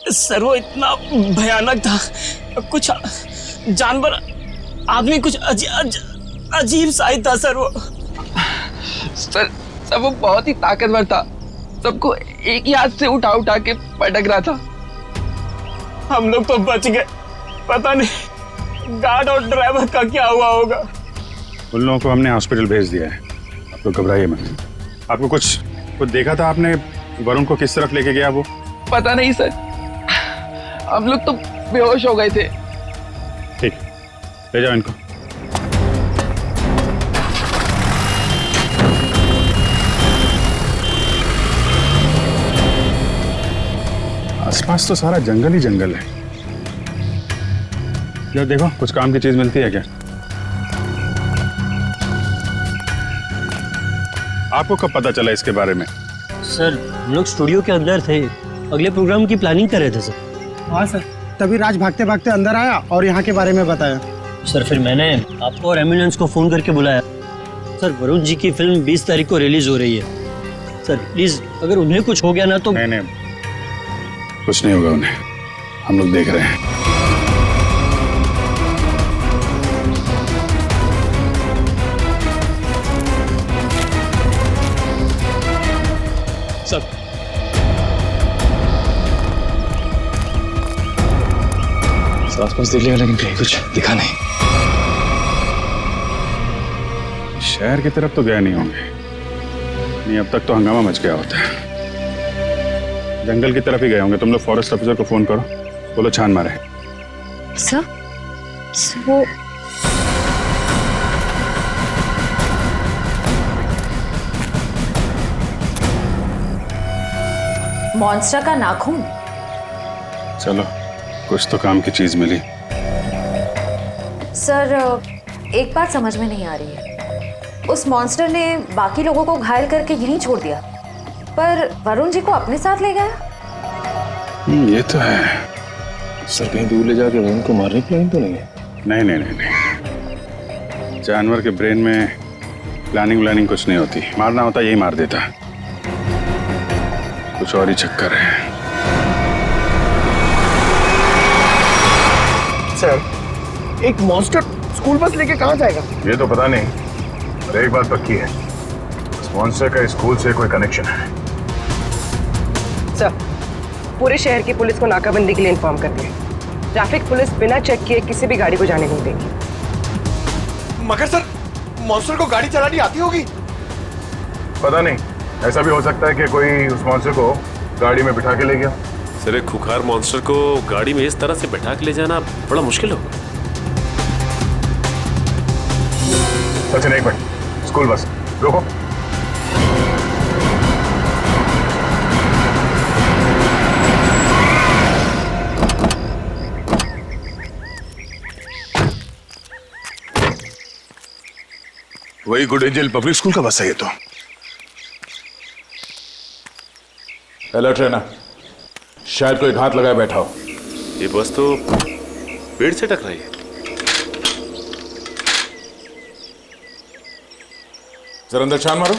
Sir वो इतना भयानक था, कुछ जानवर आदमी कुछ अजीब सा ही था सर वो। सर वो बहुत ही ताकतवर था, सबको एक ही हाथ से उठा उठा के पटक रहा था। हम लोग तो बच गए, पता नहीं गार्ड और ड्राइवर का क्या हुआ होगा। उन लोगों को हमने हॉस्पिटल भेज दिया है, आप लोग घबराइए मत। आपको कुछ देखा था आपने? वरुण को किस तरफ लेके गया वो? पता नहीं सर, हम लोग तो बेहोश हो गए थे। ठीक, ले जाओ इनको। आसपास तो सारा जंगल ही जंगल है। यार देखो, कुछ काम की चीज मिलती है क्या? आपको कब पता चला इसके बारे में? सर हम लोग स्टूडियो के अंदर थे, अगले प्रोग्राम की प्लानिंग कर रहे थे सर। हाँ सर, तभी राज भागते भागते अंदर आया और यहाँ के बारे में बताया। सर फिर मैंने आपको और एम्बुलेंस को फोन करके बुलाया। सर वरुण जी की फिल्म 20 तारीख को रिलीज हो रही है। सर प्लीज अगर उन्हें कुछ हो गया ना तो। नहीं, कुछ नहीं होगा उन्हें, हम लोग देख रहे हैं। सर आसपास देख लिया लेकिन कहीं कुछ दिखा नहीं। शहर की तरफ तो गए नहीं होंगे, नहीं अब तक तो हंगामा मच गया होता है। जंगल की तरफ ही गए होंगे। तुम लोग फॉरेस्ट ऑफिसर को फोन करो, बोलो छान मारे। सर वो मॉन्स्टर का नाखून। चलो, कुछ तो काम की चीज मिली। सर एक बात समझ में नहीं आ रही है, उस मॉन्स्टर ने बाकी लोगों को घायल करके यहीं छोड़ दिया, पर वरुण जी को अपने साथ ले गया। ये तो है। सर कहीं दूर ले जाके वरुण को मारने की प्लानिंग तो नहीं है? नहीं, जानवर के ब्रेन में प्लानिंग कुछ नहीं होती। मारना होता यही मार देता, कुछ और ही चक्कर है। सर एक मॉन्स्टर स्कूल बस लेके कहाँ जाएगा? ये तो पता नहीं, पर एक बात पक्की है, इस मॉन्स्टर का स्कूल से कोई कनेक्शन है। सर पूरे शहर की पुलिस को नाकाबंदी के लिए इन्फॉर्म कर दिया। ट्रैफिक पुलिस बिना चेक किए किसी भी गाड़ी को जाने नहीं देगी। मगर सर मॉन्स्टर को गाड़ी चलानी आती होगी? पता नहीं, ऐसा भी हो सकता है कि कोई उस मॉन्स्टर को गाड़ी में बिठा के ले गया। सर एक खुखार मॉन्स्टर को गाड़ी में इस तरह से बैठा के ले जाना बड़ा मुश्किल होगा। सचिन एक मिनट, स्कूल बस रुको। वही गुड एंजल पब्लिक स्कूल का बस है ये तो। हेलो ट्रेनर, शायद कोई घात लगाए बैठा हो। ये बस तो पेड़ से टकराई है। जरा अंदर छान मारो।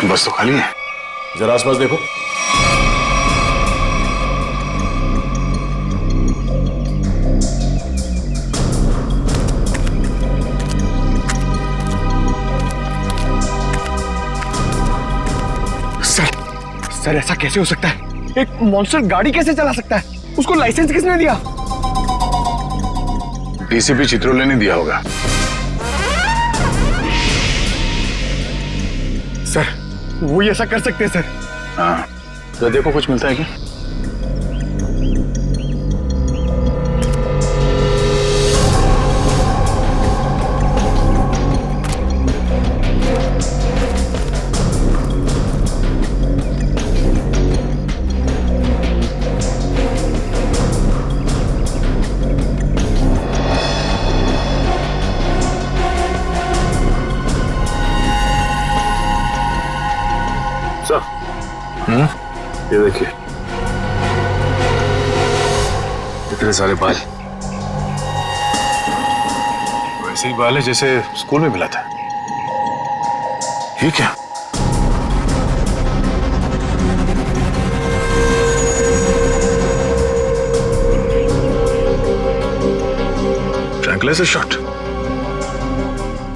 बस तो खाली है। जरा आसपास देखो। सर ऐसा कैसे हो सकता है? एक मॉन्स्टर गाड़ी कैसे चला सकता है? उसको लाइसेंस किसने दिया? डीसीपी चित्रोले ने दिया होगा। सर वो ऐसा कर सकते हैं सर? हाँ, तो देखो कुछ मिलता है क्या? ये देखिए, इतने सारे बाल, वैसे ही बाल है जैसे स्कूल में मिला था। ये क्या? Tranquilliser shot.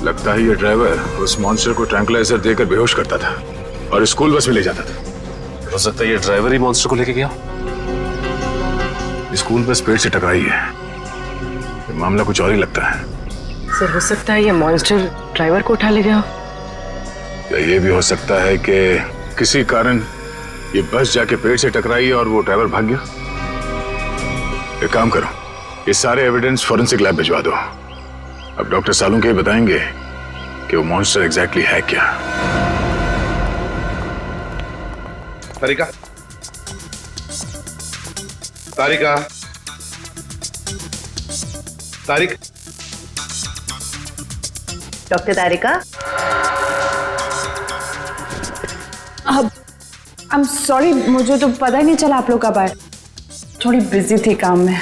लगता है ये ड्राइवर उस मॉन्स्टर को ट्रैंकुलाइजर देकर बेहोश करता था और स्कूल बस में ले जाता था। हो सकता है ये ड्राइवर ही मॉन्स्टर को लेके गया। स्कूल बस पेड़ से टकराई है। ये मामला कुछ और ही लगता है। सर हो सकता है ये मॉन्स्टर ड्राइवर को उठा ले गया। या ये भी हो सकता है कि किसी कारण ये बस जाके पेड़ से टकराई और वो ड्राइवर भाग गया। एक काम करो, ये सारे एविडेंस फॉरेंसिक लैब भिजवा दो। अब डॉक्टर सालुंके ही बताएंगे कि वो मॉन्स्टर एग्जैक्टली है क्या। तारिका, तारिका, तारिक, डॉक्टर तारिका। अब आई एम सॉरी, मुझे तो पता ही नहीं चला आप लोग कब आए। थोड़ी बिजी थी काम में।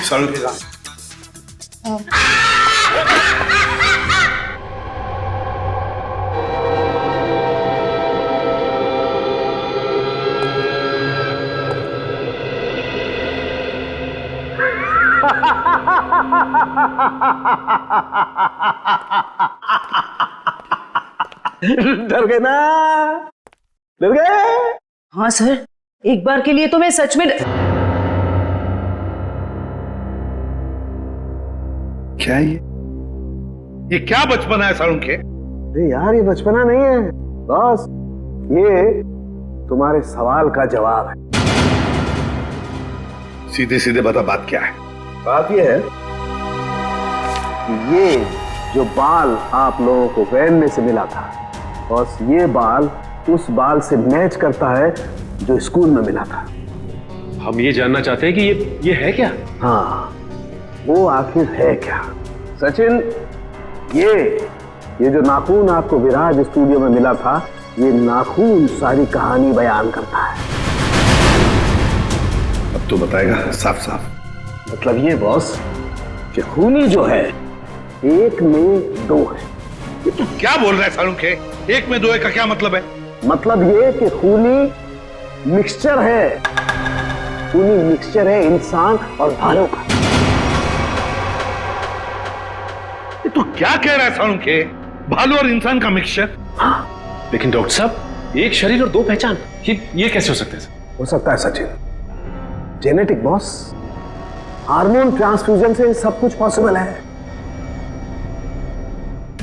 डर गए ना? डर गए? हाँ सर, एक बार के लिए तो मैं सच में क्या ये क्या बचपना है सालुंके? अरे यार, ये बचपना नहीं है बॉस, ये तुम्हारे सवाल का जवाब है। सीधे सीधे बता, बात क्या है? बात ये है कि ये जो बाल आप लोगों को वैन में से मिला था, बॉस, ये बाल उस बाल से मैच करता है जो स्कूल में मिला था। हम ये जानना चाहते हैं कि ये है क्या? हाँ, वो आखिर है क्या? सचिन, ये जो नाखून आपको विराज स्टूडियो में मिला था, ये नाखून सारी कहानी बयान करता है। अब तो बताएगा साफ साफ। मतलब ये बॉस कि खूनी जो है एक में दो है। ये तू क्या बोल रहा है सालुंके? एक में दो है का क्या मतलब है? मतलब ये कि खूनी मिक्सचर है। खूनी मिक्सचर है इंसान और भालू का। ये तू क्या कह रहा है सालुंके? भालू और इंसान का मिक्सचर? हाँ। लेकिन डॉक्टर साहब, एक शरीर और दो पहचान, ये कैसे हो सकता है? हो सकता है Sachin, genetic boss. Hormone transfusion से सब कुछ पॉसिबल है।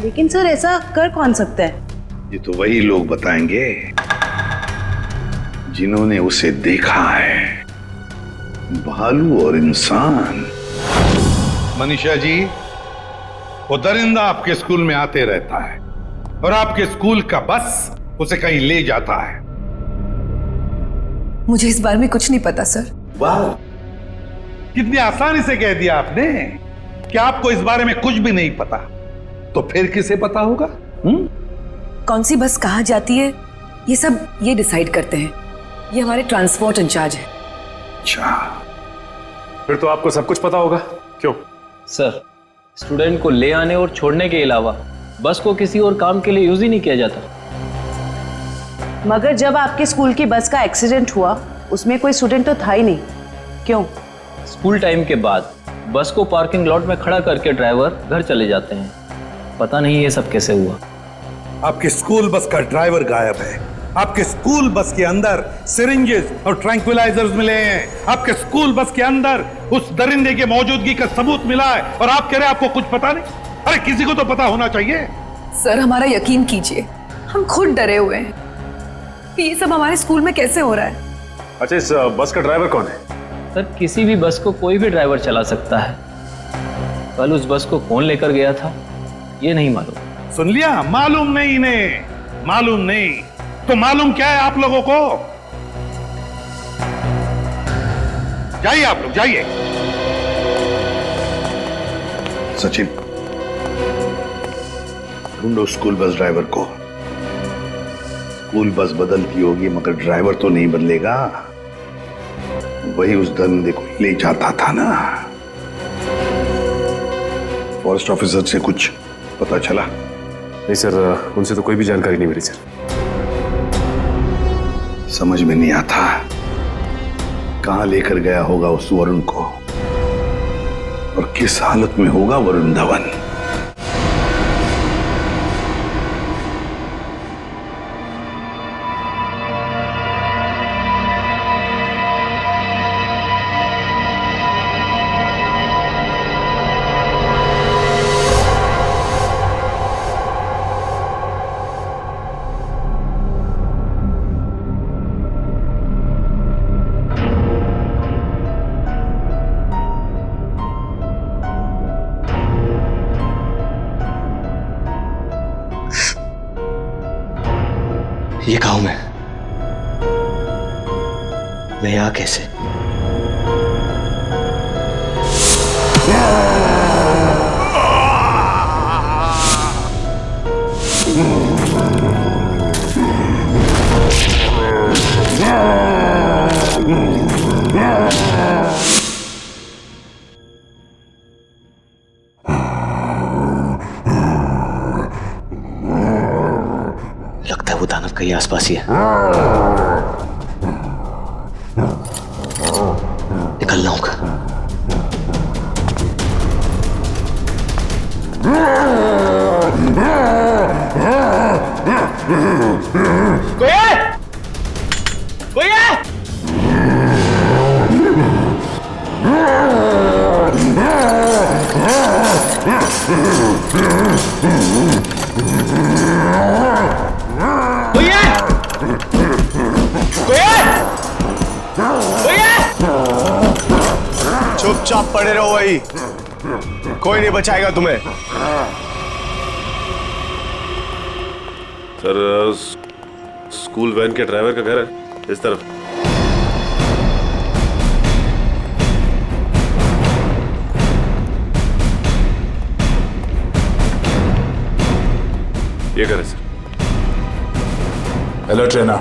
लेकिन सर, ऐसा कर कौन सकता है? ये तो वही लोग बताएंगे जिन्होंने उसे देखा है। भालू और इंसान। मनीषा जी, वो दरिंदा आपके स्कूल में आते रहता है और आपके स्कूल का बस उसे कहीं ले जाता है। मुझे इस बारे में कुछ नहीं पता सर। वाह, कितनी आसानी से कह दिया आपने कि आपको इस बारे में कुछ भी नहीं पता। तो फिर किसे पता होगा? कौन सी बस कहाँ जाती है, ये सब ये डिसाइड करते हैं। ये हमारे ट्रांसपोर्ट इंचार्ज है। अच्छा, फिर तो आपको सब कुछ पता होगा। क्यों? सर, स्टूडेंट को ले आने और छोड़ने के अलावा बस को किसी और काम के लिए यूज ही नहीं किया जाता। मगर जब आपके स्कूल की बस का एक्सीडेंट हुआ, उसमें कोई स्टूडेंट तो था ही नहीं। क्यों? स्कूल टाइम के बाद बस को पार्किंग लॉट में खड़ा करके ड्राइवर घर चले जाते हैं। पता नहीं ये सब कैसे हुआ। आपके स्कूल बस का ड्राइवर गायब है। आपके स्कूल बस के अंदर सिरिंजेस और ट्रैंक्विलाइजर्स मिले हैं। आपके स्कूल बस के अंदर उस दरिंदे की मौजूदगी का सबूत मिला है और आप कह रहे हैं आपको कुछ पता नहीं? अरे किसी को तो पता होना चाहिए। सर, हमारा यकीन कीजिए, हम खुद डरे हुए हैं कि ये सब हमारे स्कूल में कैसे हो रहा है। अच्छा, इस बस का ड्राइवर कौन है? सर, किसी भी बस को कोई भी ड्राइवर चला सकता है। कल उस बस को कौन लेकर गया था ये नहीं मालूम। सुन लिया? मालूम नहीं इन्हें, मालूम नहीं। तो मालूम क्या है आप लोगों को? जाइए आप लोग, जाइए। सचिन, ढूंढो स्कूल बस ड्राइवर को। स्कूल बस बदलती होगी मगर ड्राइवर तो नहीं बदलेगा। वही उस दरिंदे को ले जाता था ना। फॉरेस्ट ऑफिसर से कुछ पता चला? नहीं सर, उनसे तो कोई भी जानकारी नहीं मिली सर। समझ में नहीं आता कहां लेकर गया होगा उस वरुण को और किस हालत में होगा वरुण धवन। ये कहा हूं मैं यहां कैसे? लगता है वो दानव कहीं आसपास ही है। निकलना होगा। कोई है? कोई है? कोई है? कोई है? कोई है? चुपचाप पड़े रहो वही, कोई नहीं बचाएगा तुम्हें। सर स्कूल वैन के ड्राइवर का घर है इस तरफ। ये घर है सर। अलर्ट रहना,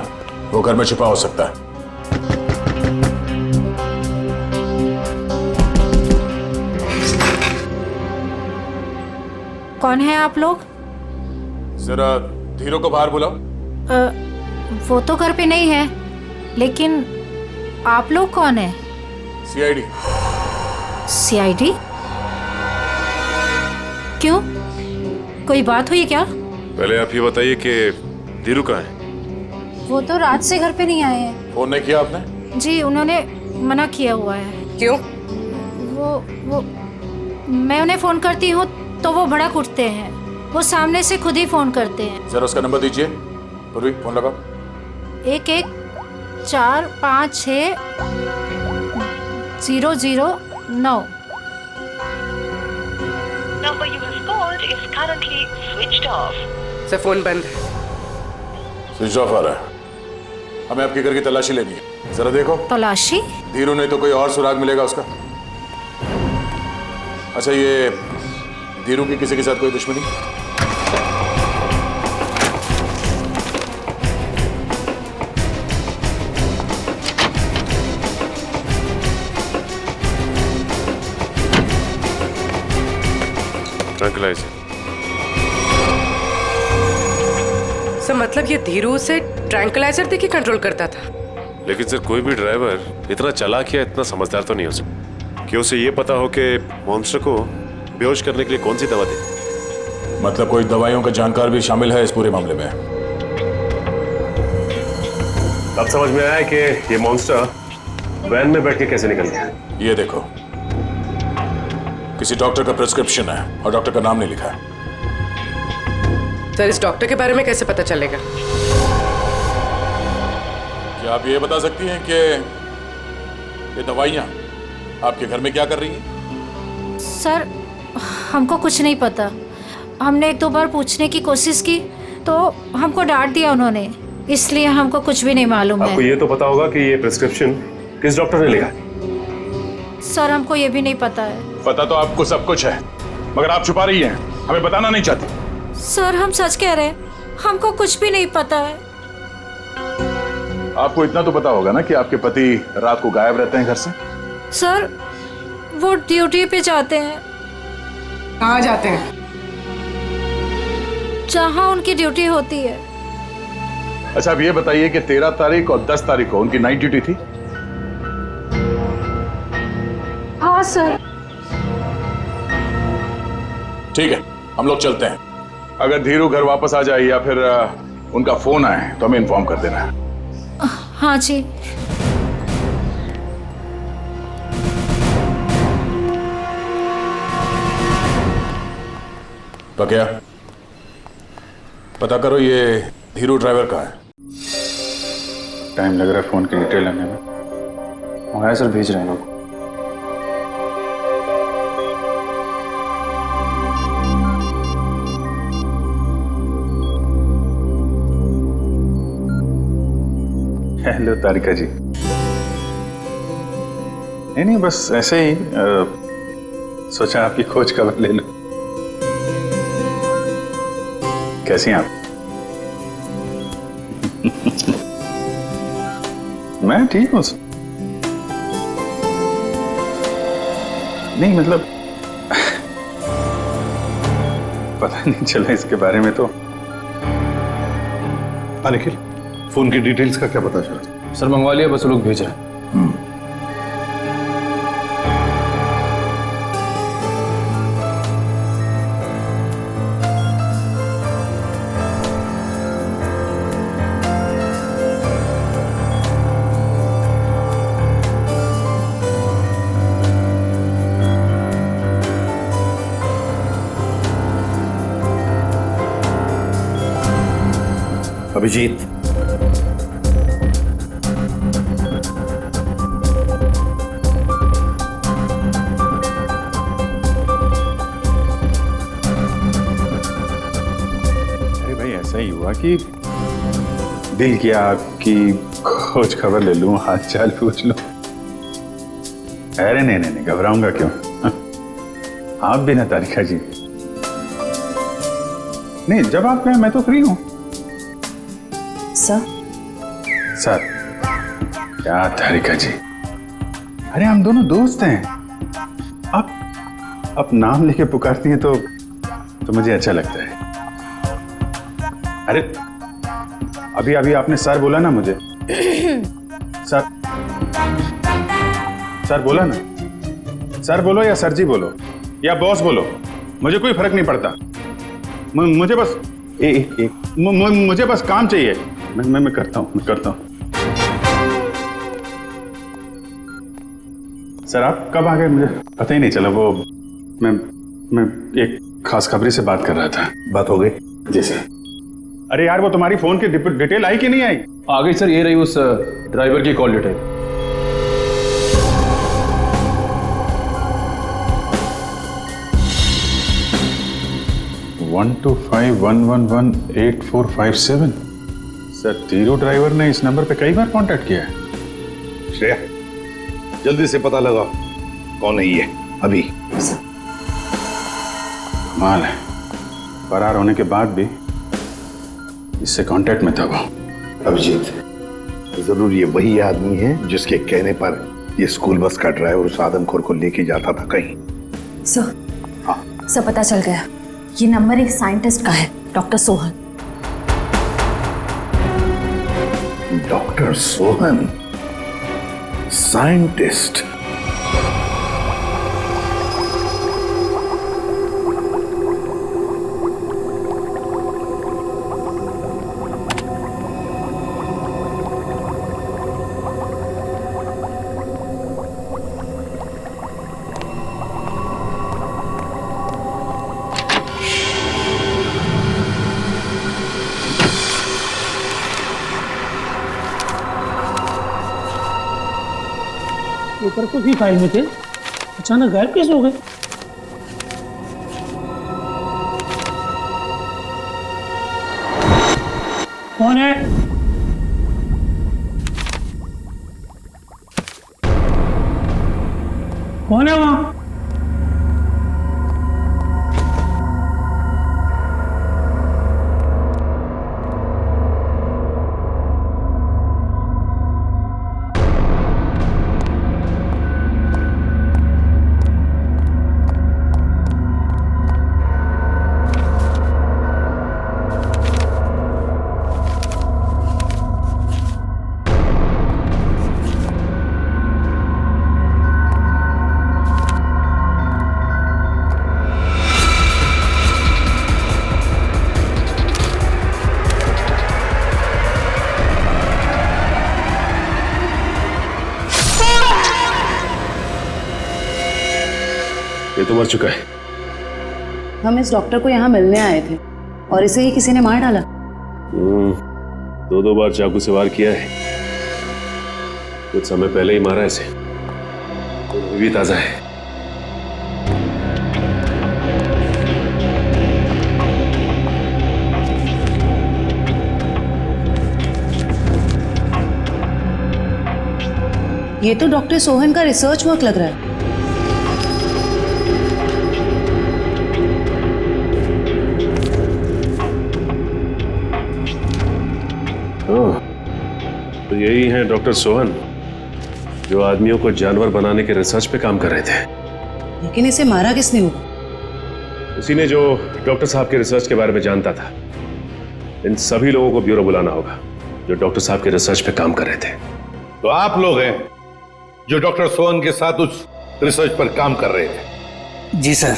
वो घर में छुपा हो सकता है। कौन है आप लोग? जरा धीरू को बाहर बुलाओ। वो तो घर पे नहीं है, लेकिन आप लोग कौन है? सीआईडी। सीआईडी? क्यों, कोई बात हुई क्या? पहले आप ये बताइए कि धीरू कहाँ है? वो तो रात से घर पे नहीं आए हैं। फोन नहीं किया आपने? जी उन्होंने मना किया हुआ है। क्यों? वो मैं उन्हें फोन करती हूँ तो वो भड़क उठते हैं। वो सामने से खुद ही फोन करते हैं। जरा उसका नंबर दीजिए। पूर्वी फोन लगाओ। 11456009। Number you have called is currently switched off. Sir phone बंद है। स्विच ऑफ आ रहा है। हमें आपके घर की तलाशी लेनी है, जरा देखो। तलाशी? धीरू नहीं तो कोई और सुराग मिलेगा उसका। अच्छा ये धीरू की किसी के साथ कोई दुश्मनी? ट्रैंक्विलाइजर। सर मतलब ये धीरू से ट्रैंक्विलाइजर देके कंट्रोल करता था? लेकिन सर कोई भी ड्राइवर इतना चालाक या इतना समझदार तो नहीं हो सकता कि उसे ये पता हो कि मॉन्स्टर को बेहोश करने के लिए कौन सी दवा दी। मतलब कोई दवाइयों का जानकार भी शामिल है इस पूरे मामले में। अब समझ में आया कि ये मॉन्स्टर वैन में बैठ के कैसे निकल गया। ये देखो, किसी डॉक्टर का प्रिस्क्रिप्शन है और डॉक्टर का नाम नहीं लिखा है। सर इस डॉक्टर के बारे में कैसे पता चलेगा? क्या आप ये बता सकती हैं कि ये दवाइयाँ आपके घर में क्या कर रही हैं? सर हमको कुछ नहीं पता। हमने 1-2 बार पूछने की कोशिश की तो हमको डांट दिया उन्होंने, इसलिए हमको कुछ भी नहीं मालूम है। आपको ये तो पता होगा कि ये प्रिस्क्रिप्शन किस डॉक्टर ने लिखा? सर हमको ये भी नहीं पता है। पता तो आपको सब कुछ है, मगर आप छुपा रही हैं, हमें बताना नहीं चाहती। सर हम सच कह रहे हैं, हमको कुछ भी नहीं पता है। आपको इतना तो पता होगा ना कि आपके पति रात को गायब रहते हैं घर से? सर वो ड्यूटी पे जाते हैं। कहाँ जाते हैं? जहाँ उनकी ड्यूटी होती है। अच्छा अब ये बताइए कि 13 तारीख और 10 तारीख को उनकी नाइट ड्यूटी थी? हाँ सर। ठीक है, हम लोग चलते हैं। अगर धीरू घर वापस आ जाए या फिर उनका फोन आए तो हमें इन्फॉर्म कर देना है। हाँ जी। तो क्या पता करो ये धीरू ड्राइवर कहाँ है। टाइम लग रहा है फोन की डिटेल लेने में। मंगाया सर, भेज रहे हैं लोग। हेलो तारिका जी। नहीं बस ऐसे ही सोचा आपकी खोज खबर ले लूं। कैसी हैं आप? मैं ठीक हूं। नहीं मतलब पता नहीं चला इसके बारे में तो। निखिल, फोन की डिटेल्स का क्या पता चला? सर मंगवा लिया, बस लोग भेजा है। अभिजीत, अरे भाई ऐसा ही हुआ कि दिल किया आपकी खोज खबर ले लूं, हाल चाल पूछ लूं। अरे नहीं घबराऊंगा क्यों? आप भी ना तारिका जी। नहीं जब आप कहें मैं तो फ्री हूं। सर क्या तारिका जी, अरे हम दोनों दोस्त हैं। आप नाम लेके पुकारती हैं तो मुझे अच्छा लगता है। अरे अभी आपने सर बोला ना मुझे। सर बोला ना। सर बोलो या सर जी बोलो या बॉस बोलो, मुझे कोई फर्क नहीं पड़ता। मुझे बस मुझे बस काम चाहिए। मैं करता हूँ। सर आप कब आ गए मुझे पता ही नहीं चला। वो मैं एक खास खबरी से बात कर रहा था। बात हो गई? जी सर। अरे यार वो तुम्हारी फोन की डिटेल आई कि नहीं आई? आ गई सर, ये रही उस ड्राइवर की call detail. One 125111845 sir Tiru driver ने इस नंबर पे कई बार कांटेक्ट किया है। श्रेया जल्दी से पता लगाओ कौन है ये। अभी कमाल है, फरार होने के बाद भी इससे कांटेक्ट में था वो। अभिजीत, जरूर ये वही आदमी है जिसके कहने पर ये स्कूल बस का ड्राइवर उस आदमखोर को लेके जाता था कहीं। सर पता चल गया, ये नंबर एक साइंटिस्ट का है, doctor Sohan. Doctor Sohan scientist? Paper कुछ ही फाइल में थे, अचानक गायब कैसे हो गए? कौन है? कौन है वहां? ये तो मर चुका है। हम इस डॉक्टर को यहाँ मिलने आए थे और इसे ही किसी ने मार डाला। 2 बार चाकू से वार किया है, कुछ समय पहले ही मारा इसे, तो अभी भी ताजा है। ये तो डॉक्टर सोहन का रिसर्च वर्क लग रहा है। तो यही है डॉक्टर सोहन जो आदमियों को जानवर बनाने के रिसर्च पे काम कर रहे थे। लेकिन इसे मारा किसने होगा? उसी ने जो डॉक्टर साहब के रिसर्च के बारे में जानता था। इन सभी लोगों को ब्यूरो बुलाना होगा जो डॉक्टर साहब के रिसर्च पे काम कर रहे थे। तो आप लोग हैं जो डॉक्टर सोहन के साथ उस रिसर्च पर काम कर रहे थे? जी सर।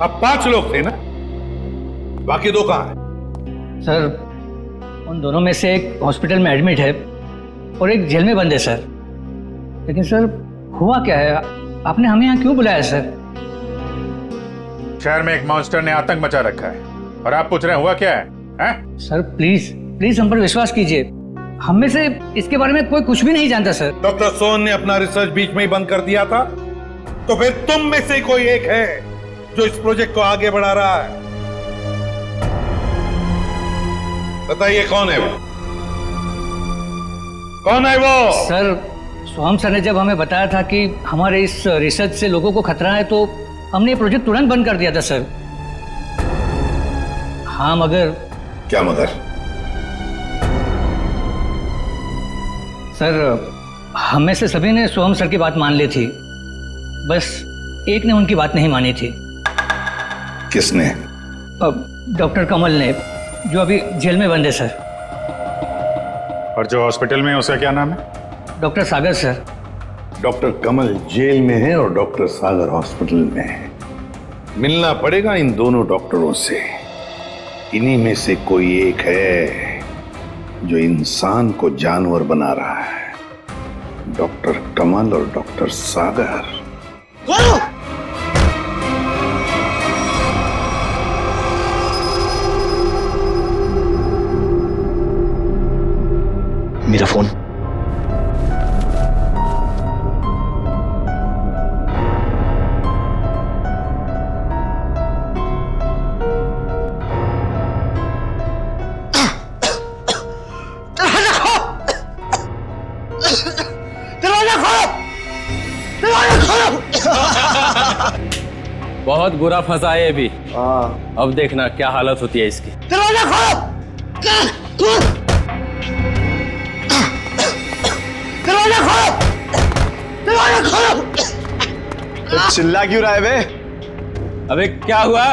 अब 5 लोग थे ना, बाकी 2 कहां हैं? सर उन दोनों में से एक हॉस्पिटल में एडमिट है और एक जेल में बंद है सर। लेकिन सर हुआ क्या है, आपने हमें यहाँ क्यों बुलाया सर? शहर में एक मॉन्स्टर ने आतंक मचा रखा है और आप पूछ रहे हैं हुआ क्या है? सर प्लीज हम पर विश्वास कीजिए, हम में से इसके बारे में कोई कुछ भी नहीं जानता सर। डॉक्टर सोहन ने अपना रिसर्च बीच में ही बंद कर दिया था, तो फिर तुम में से कोई एक है जो इस प्रोजेक्ट को आगे बढ़ा रहा है। बताइए कौन है वो? कौन है वो? सर सोहम सर ने जब हमें बताया था कि हमारे इस रिसर्च से लोगों को खतरा है तो हमने ये प्रोजेक्ट तुरंत बंद कर दिया था सर। हाँ मगर। क्या मगर? सर हम में से सभी ने सोहम सर की बात मान ली थी, बस एक ने उनकी बात नहीं मानी थी। किसने? डॉक्टर कमल ने, जो अभी जेल में बंद है सर। और जो हॉस्पिटल में है उसका क्या नाम है? डॉक्टर सागर सर। डॉक्टर कमल जेल में है और डॉक्टर सागर हॉस्पिटल में है। मिलना पड़ेगा इन दोनों डॉक्टरों से। इन्हीं में से कोई एक है जो इंसान को जानवर बना रहा है। डॉक्टर कमल और डॉक्टर सागर। मेरा फोन। बहुत बुरा फंसा है अभी। अब देखना क्या हालत होती है इसकी। दरवाजा खोलो! दरवाजा खोलो! दरवाजा खोलो! चिल्ला क्यों रहा है बे? अबे क्या हुआ?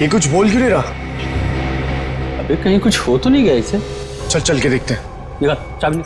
ये कुछ बोल क्यों नहीं रहा? अबे कहीं कुछ हो तो नहीं गया इसे? चल के देखते हैं। निकाल चाबी।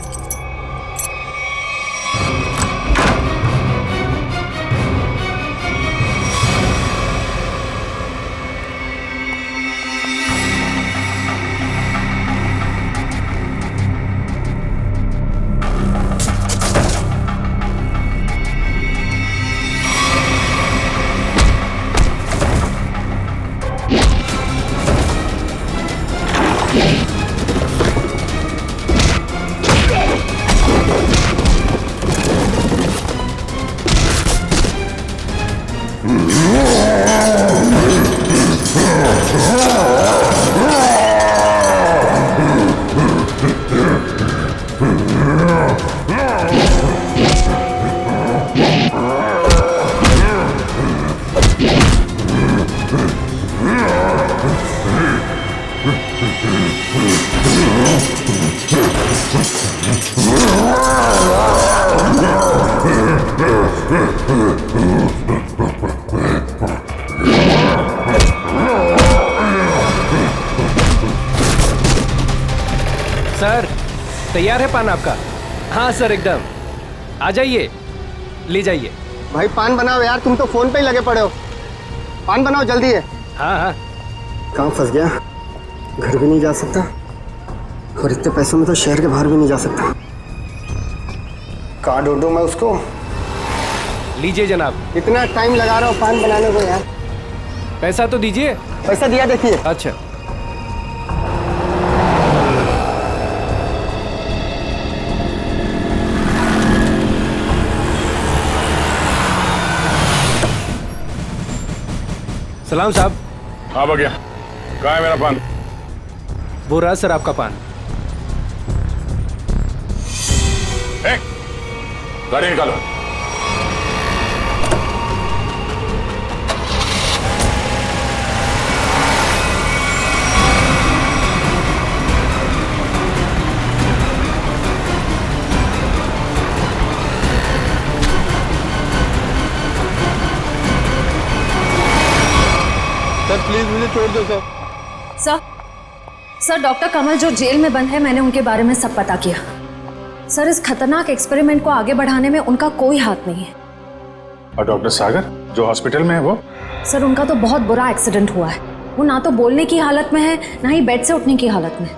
सर तैयार है पान आपका? हाँ सर एकदम। आ जाइए, ले जाइए। भाई पान बनाओ यार, तुम तो फोन पे ही लगे पड़े हो। पान बनाओ जल्दी है। हाँ हाँ। कहाँ फंस गया? घर भी नहीं जा सकता और इतने पैसों में तो शहर के बाहर भी नहीं जा सकता। कहाँ ढूंढूं मैं उसको? लीजिए जनाब। इतना टाइम लगा रहा हूँ पान बनाने को यार। पैसा तो दीजिए। पैसा दिया देखिए। अच्छा सलाम साहब। हाँ बगिया, कहाँ है मेरा पान? वो रहा सर आपका पान। गाड़ी निकालो। सर प्लीज मुझे छोड़ दो सर। सर डॉक्टर कमल जो जेल में बंद है, मैंने उनके बारे में सब पता किया। सर इस खतरनाक एक्सपेरिमेंट को आगे बढ़ाने में उनका कोई हाथ नहीं है। और डॉक्टर सागर जो हॉस्पिटल में है वो? सर उनका तो बहुत बुरा एक्सीडेंट हुआ है। वो ना तो बोलने की हालत में है, ना ही बेड से उठने की हालत में।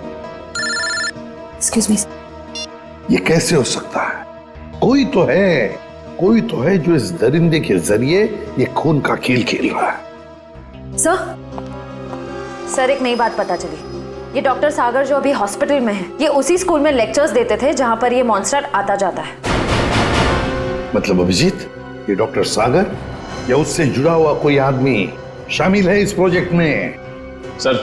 Excuse me. ये कैसे हो सकता है? कोई तो है जो इस दरिंदे के जरिए ये खून का खेल खेल रहा है। सर एक नई बात पता चली। ये डॉक्टर सागर जो अभी हॉस्पिटल में है, ये उसी स्कूल में लेक्चर्स देते थे जहां पर ये मॉन्स्टर आता जाता है। मतलब अभिजीत, ये डॉक्टर सागर या उससे जुड़ा हुआ कोई आदमी शामिल है इस प्रोजेक्ट में? सर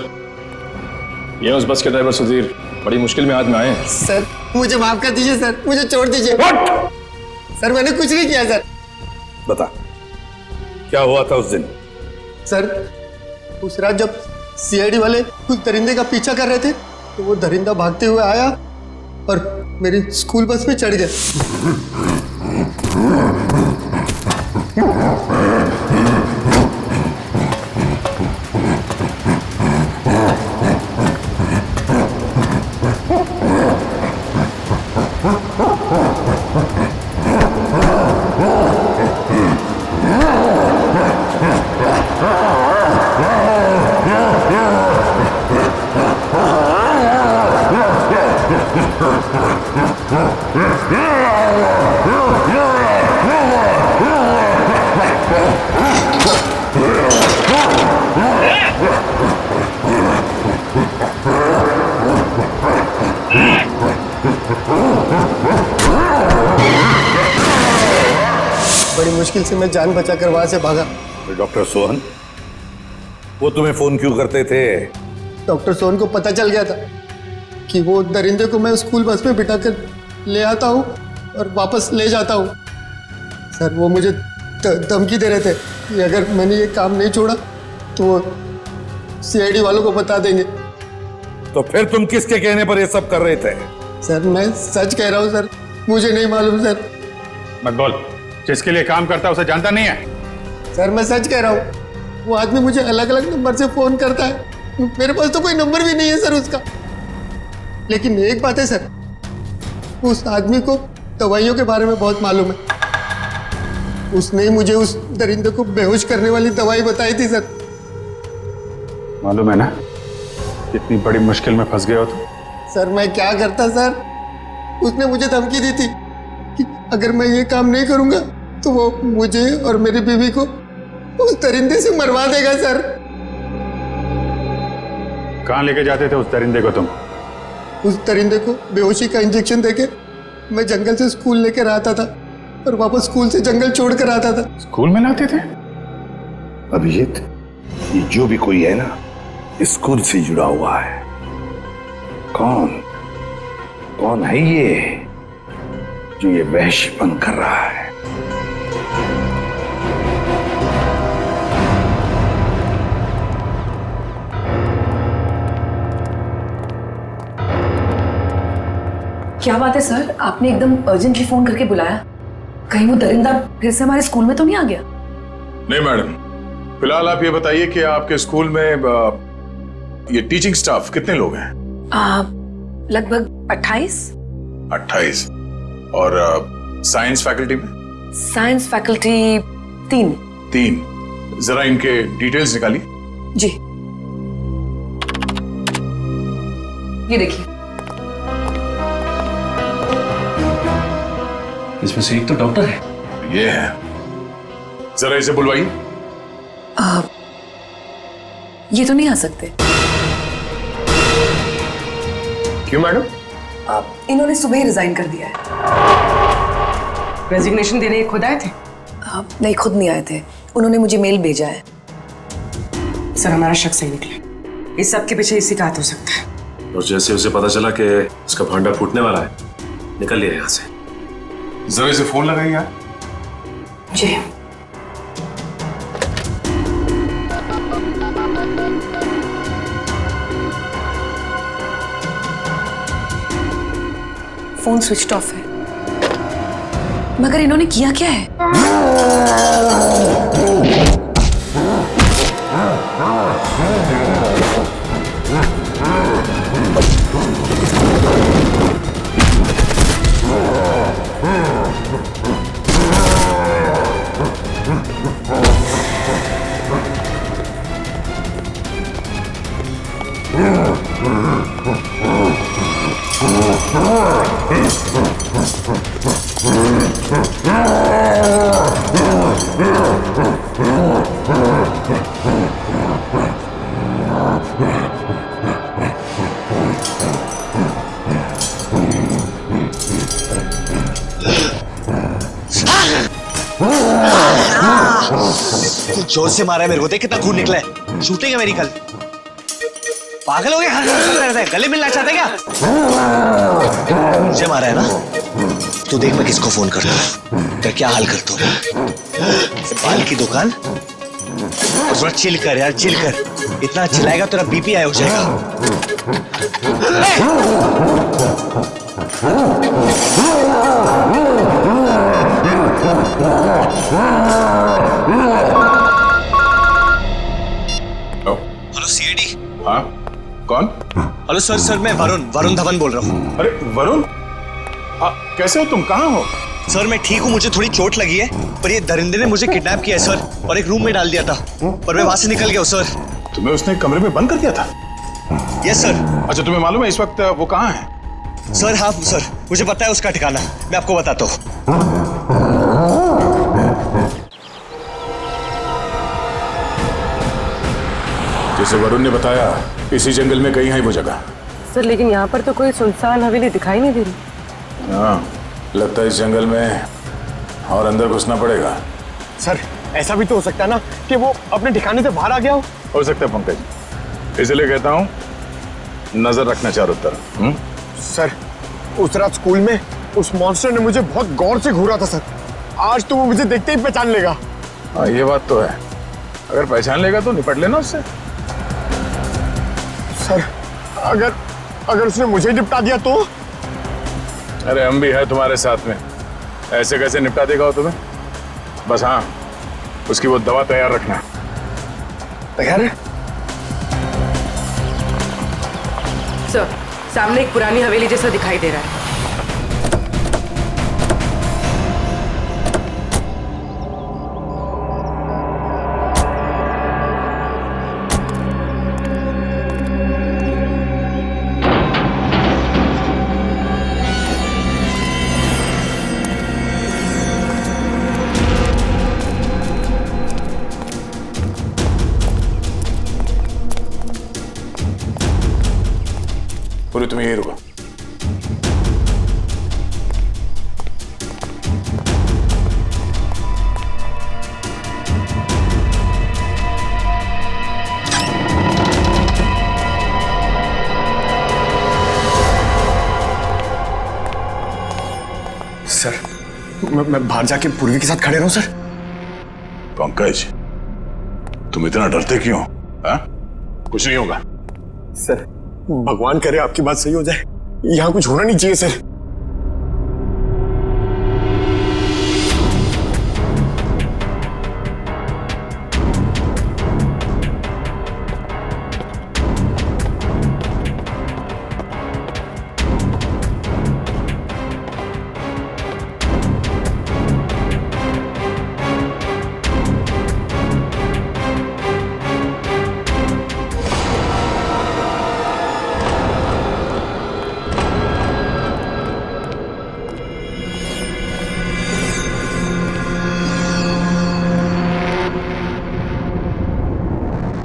ये उस बस के ड्राइवर सुधीर बड़ी मुश्किल में हाथ में आए हैं। सर मुझे माफ कर दीजिए सर, मुझे छोड़ दीजिए। सर मैंने कुछ नहीं किया सर। बता क्या हुआ था उस दिन? सर उस रात जब सीआईडी वाले कुछ दरिंदे का पीछा कर रहे थे तो वो दरिंदा भागते हुए आया और मेरी स्कूल बस में चढ़ गया। बड़ी मुश्किल से मैं जान बचाकर वहां से भागा। डॉक्टर सोहन वो तुम्हें फोन क्यों करते थे? डॉक्टर सोहन को पता चल गया था कि वो दरिंदे को मैं स्कूल बस में बिठाकर ले आता हूँ और वापस ले जाता हूँ। सर वो मुझे धमकी दे रहे थे कि अगर मैंने ये काम नहीं छोड़ा तो वो सीआईडी वालों को बता देंगे। तो फिर तुम किसके कहने पर ये सब कर रहे थे? सर मैं सच कह रहा हूँ सर, मुझे नहीं मालूम सर। मत बोल, जिसके लिए काम करता है उसे जानता नहीं है? सर मैं सच कह रहा हूँ, वो आदमी मुझे अलग अलग नंबर से फोन करता है। मेरे पास तो कोई नंबर भी नहीं है सर उसका। लेकिन एक बात है सर, उस आदमी को दवाइयों के बारे में बहुत मालूम है। उसने मुझे उस दरिंदे को बेहोश करने वाली दवाई बताई थी सर। मालूम है ना कितनी बड़ी मुश्किल में फंस गए हो तुम। सर मैं क्या करता सर, उसने मुझे धमकी दी थी कि अगर मैं ये काम नहीं करूंगा तो वो मुझे और मेरी बीवी को उस दरिंदे से मरवा देगा सर। कहाँ लेके जाते थे उस दरिंदे को तुम? उस दरिंदे को बेहोशी का इंजेक्शन देके मैं जंगल से स्कूल लेकर आता था और वापस स्कूल से जंगल छोड़ कर आता था। स्कूल में लाते थे? अभिजीत ये जो भी कोई है ना स्कूल से जुड़ा हुआ है। कौन है ये जो ये वहशीपन कर रहा है? क्या बात है सर, आपने एकदम अर्जेंटली फोन करके बुलाया? कहीं वो दरिंदा फिर से हमारे स्कूल में तो नहीं आ गया? नहीं मैडम, फिलहाल आप ये बताइए कि आपके स्कूल में ये टीचिंग स्टाफ कितने लोग हैं? लगभग 28। 28। और साइंस फैकल्टी में? Science faculty 3। 3। जरा इनके डिटेल्स निकालिए। जी ये देखिए, इसमें से एक तो डॉक्टर है। ये है, जरा इसे बुलवाइए। ये तो नहीं आ सकते। क्यों मैडम? इन्होंने सुबह ही रिजाइन कर दिया है। रेजिग्नेशन देने खुद आए थे? नहीं, खुद नहीं आए थे, उन्होंने मुझे मेल भेजा है। सर हमारा शक सही निकला, इस सब के पीछे इसी का हाथ हो सकता है। और जैसे उसे पता चला कि उसका भांडा फूटने वाला है, निकल लिया यहाँ से। जरा इसे फोन लगाइए यार। जी। फोन स्विच ऑफ है, मगर इन्होंने किया क्या है? जोर से मारा है मेरे को, देख कितना खून निकला है। शूटिंग है मेरी कल। पागल हो गए? गले मिलना चाहते क्या? मुझे मारा है ना? तू देख मैं किसको फोन करता हूँ, तेरा क्या हाल करता हूँ। बाल की दुकान, और थोड़ा चिल कर यार, चिल कर। इतना चिल्लाएगा तेरा बीपी हाई हो जाएगा। Hello CID. हाँ कौन? हेलो सर, मैं वरुण धवन बोल रहा हूँ। अरे वरुण, कैसे हो तुम? कहाँ हो? सर मैं ठीक हूँ, मुझे थोड़ी चोट लगी है, पर ये दरिंदे ने मुझे किडनैप किया है सर, और एक रूम में डाल दिया था, पर मैं वहां से निकल गया हूँ सर। तुम्हें उसने कमरे में बंद कर दिया था? Yes sir. अच्छा तुम्हें मालूम है इस वक्त वो कहाँ है? सर हाँ सर, मुझे पता है उसका ठिकाना, मैं आपको बताता हूँ। जैसे वरुण ने बताया इसी जंगल में कहीं है वो जगह। सर लेकिन यहाँ पर तो कोई सुनसान हवेली दिखाई नहीं दे रही। हाँ, लगता है इस जंगल में और अंदर घुसना पड़ेगा। सर ऐसा भी तो हो सकता है ना कि वो अपने ठिकाने से बाहर आ गया हो सकता है पंकज, इसलिए कहता हूँ नजर रखना चारों तरफ। सर उस रात स्कूल में उस मॉन्स्टर ने मुझे बहुत गौर से घूरा था सर, आज तो वो मुझे देखते ही पहचान लेगा। हाँ ये बात तो है, अगर पहचान लेगा तो निपट लेना उससे। सर अगर उसने मुझे निपटा दिया तो? अरे हम भी है तुम्हारे साथ में, ऐसे कैसे निपटा देगा वो तुम्हें? बस हाँ, उसकी वो दवा तैयार रखना। तैयार है सर, सामने एक पुरानी हवेली जैसा दिखाई दे रहा है। पूरी तुम यही रुको। सर मैं बाहर जाके पूर्वी के साथ खड़े रहूं सर? पंकज तुम इतना डरते क्यों? हाँ? कुछ नहीं होगा सर, भगवान करे आपकी बात सही हो जाए, यहाँ कुछ होना नहीं चाहिए सर।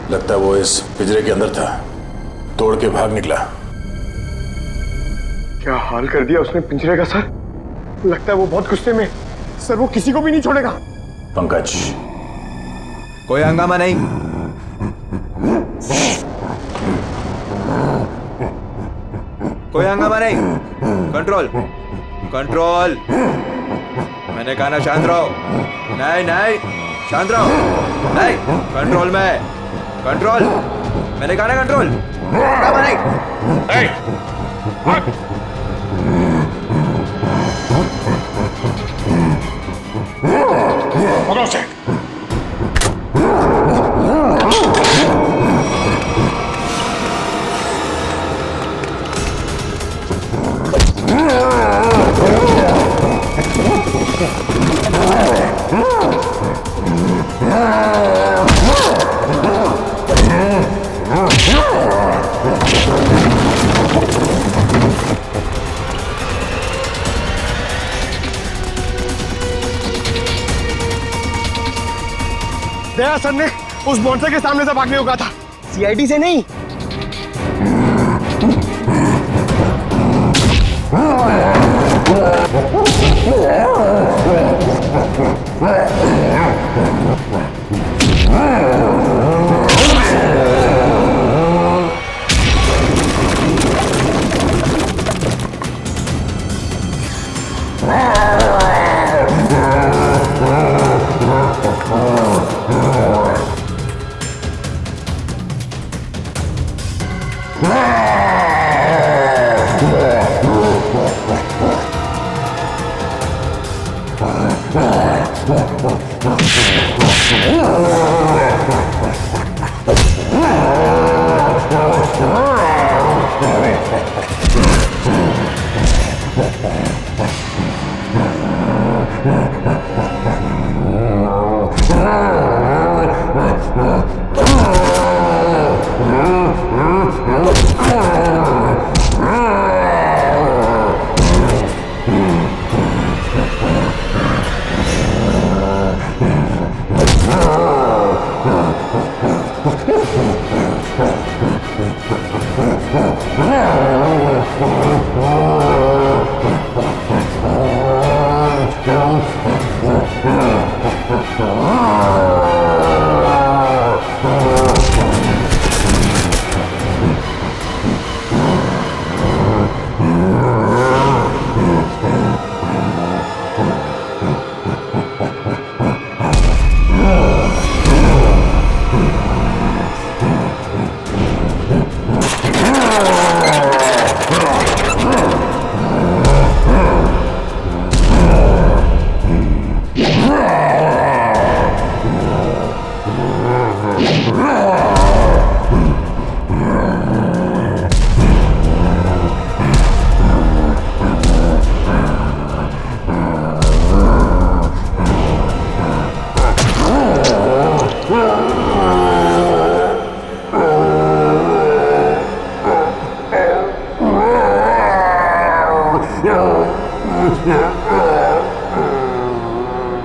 लगता है वो इस पिंजरे के अंदर था, तोड़ के भाग निकला। क्या हाल कर दिया उसने पिंजरे का सर, लगता है वो बहुत गुस्से में सर, वो किसी को भी नहीं छोड़ेगा। पंकज कोई हंगामा नहीं, कोई हंगामा नहीं, कंट्रोल कंट्रोल। मैंने कहा ना शांत रहो। नहीं नहीं, शांत रहो। नहीं, कंट्रोल में, कंट्रोल। मैंने कहा ना कंट्रोल। पकड़ो उसे। दया सर ने उस मॉन्स्टर के सामने से भागने को कहा था, सीआईडी से नहीं।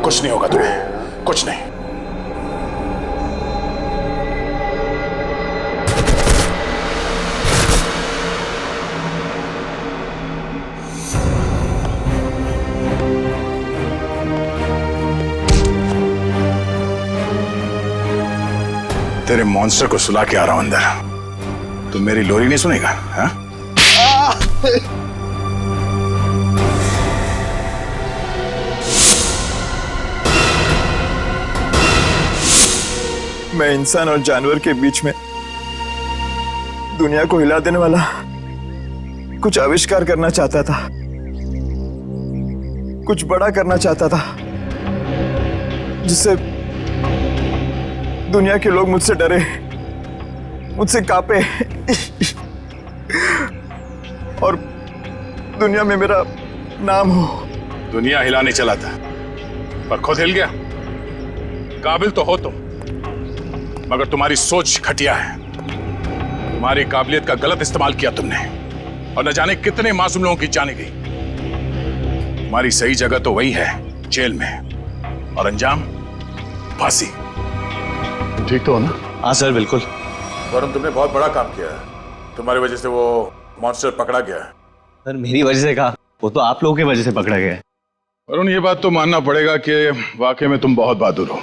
कुछ नहीं होगा तुम्हें, कुछ नहीं। तेरे मॉन्स्टर को सुला के आ रहा हूं अंदर। तुम मेरी लोरी नहीं सुनेगा? हाँ? मैं इंसान और जानवर के बीच में दुनिया को हिला देने वाला कुछ आविष्कार करना चाहता था, कुछ बड़ा करना चाहता था, जिससे दुनिया के लोग मुझसे डरे, मुझसे कांपे और दुनिया में मेरा नाम हो। दुनिया हिलाने चला था पर खुद हिल गया। काबिल तो हो तुम, मगर तुम्हारी सोच घटिया है। तुम्हारी काबिलियत का गलत इस्तेमाल किया तुमने और न जाने कितने मासूम लोगों की जाने गई। तुम्हारी सही जगह तो वही है, जेल में, और अंजाम फांसी। ठीक तो हो ना? हाँ सर, बिल्कुल। वरुण, तुमने बहुत बड़ा काम किया है। तुम्हारी वजह से वो मॉन्स्टर पकड़ा गया। सर मेरी वजह से कहा, वो तो आप लोगों की वजह से पकड़ा गया है। वरुण, ये बात तो मानना पड़ेगा कि वाकई में तुम बहुत बहादुर हो।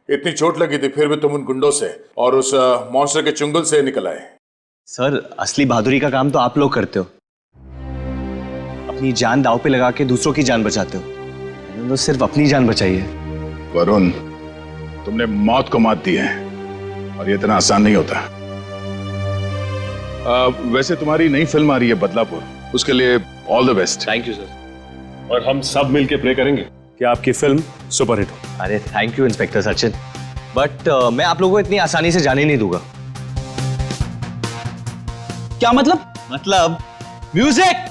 इतनी चोट लगी थी फिर भी तुम उन गुंडों से और उस मॉन्स्टर के चुंगल से निकल आए। सर असली बहादुरी का काम तो आप लोग करते हो, अपनी जान दांव पे लगा के दूसरों की जान बचाते हो। मैंने तो सिर्फ अपनी जान बचाई है। वरुण, तुमने मौत को मात दी है और ये इतना आसान नहीं होता। वैसे तुम्हारी नई फिल्म आ रही है बदलापुर, उसके लिए all the best. Thank you sir. और हम सब मिलके प्रे करेंगे कि आपकी फिल्म सुपरहिट हो। अरे thank you inspector Sachin, but मैं आप लोगों को इतनी आसानी से जाने नहीं दूंगा। क्या मतलब? मतलब म्यूजिक।